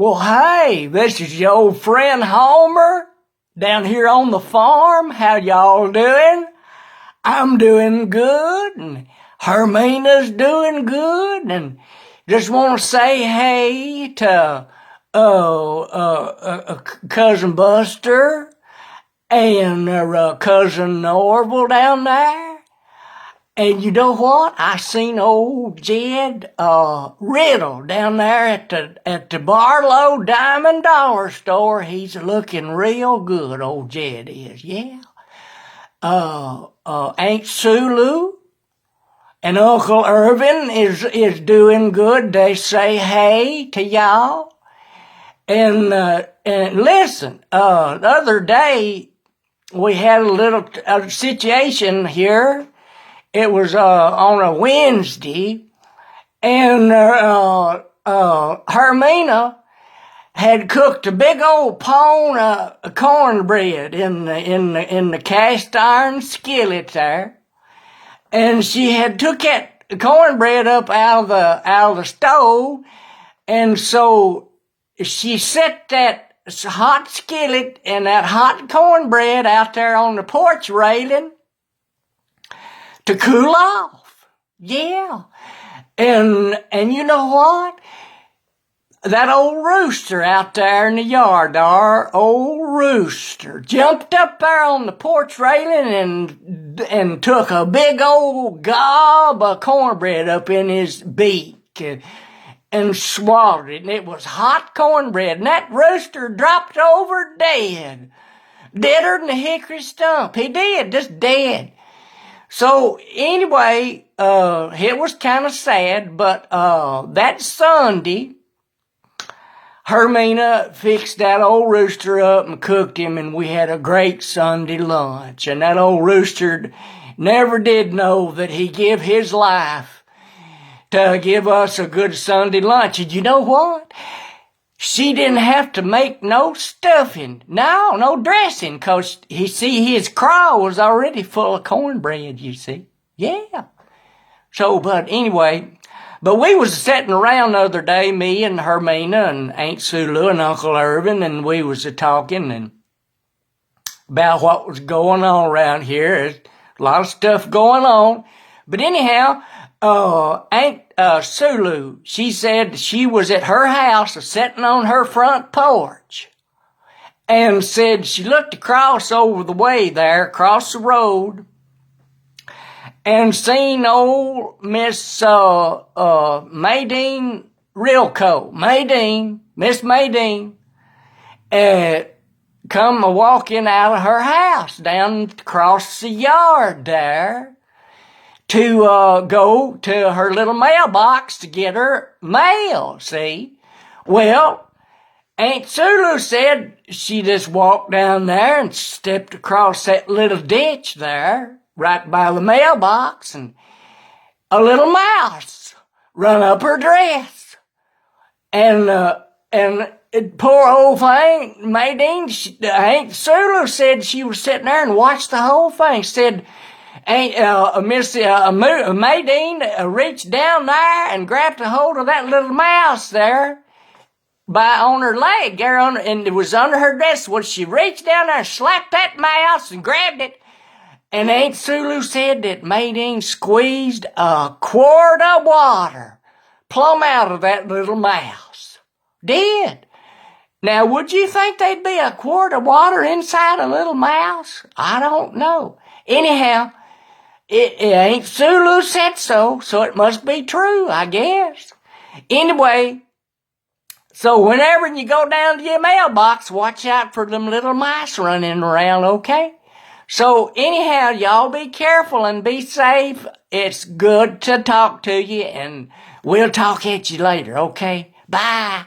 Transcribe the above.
Well, hey, this is your old friend Homer down here on the farm. How y'all doing? I'm doing good, and Hermina's doing good, and just want to say hey to Cousin Buster and Cousin Norval down there. And you know what? I seen old Jed Riddle down there at the Barlow Diamond Dollar Store. He's looking real good, old Jed is, yeah. Aunt Sulu and Uncle Irvin is doing good. They say hey to y'all. And listen, the other day we had a little situation here. It was on a Wednesday, and Hermina had cooked a big old pan of cornbread in the cast iron skillet there, and she had took that cornbread up out of the stove, and so she set that hot skillet and that hot cornbread out there on the porch railing to cool off. Yeah. And you know what? That old Rooster out there in the yard, our old Rooster, jumped up there on the porch railing and took a big old gob of cornbread up in his beak and swallowed it. And it was hot cornbread. And that Rooster dropped over dead. Deader than a hickory stump. He did, just dead. So anyway, it was kind of sad, but that Sunday, Hermina fixed that old Rooster up and cooked him, and we had a great Sunday lunch. And that old Rooster never did know that he give his life to give us a good Sunday lunch. And you know what? She didn't have to make no stuffing, no dressing, 'cause his craw was already full of cornbread, you see. Yeah. So, but anyway, but we was sitting around the other day, me and Hermina and Aunt Sulu and Uncle Irvin, and we was talking and about what was going on around here. There's a lot of stuff going on. But anyhow, Aunt Sulu, she said she was at her house sitting on her front porch and said she looked across over the way there, across the road, and seen old Miss Madine Rilco, Miss Madine, come walking out of her house down across the yard there, to go to her little mailbox to get her mail, see? Well, Aunt Sulu said she just walked down there and stepped across that little ditch there, right by the mailbox, and a little mouse run up her dress. And poor old thing, Madine, Aunt Sulu said she was sitting there and watched the whole thing, said, Miss Madine reached down there and grabbed a hold of that little mouse there on her leg there, and it was under her dress. Well, she reached down there and slapped that mouse and grabbed it. And Aunt Sulu said that Madine squeezed a quart of water plumb out of that little mouse. Did. Now, would you think there'd be a quart of water inside a little mouse? I don't know. Anyhow, Aunt Sulu said so it must be true, I guess. Anyway, so whenever you go down to your mailbox, watch out for them little mice running around, okay? So anyhow, y'all be careful and be safe. It's good to talk to you, and we'll talk at you later, okay? Bye.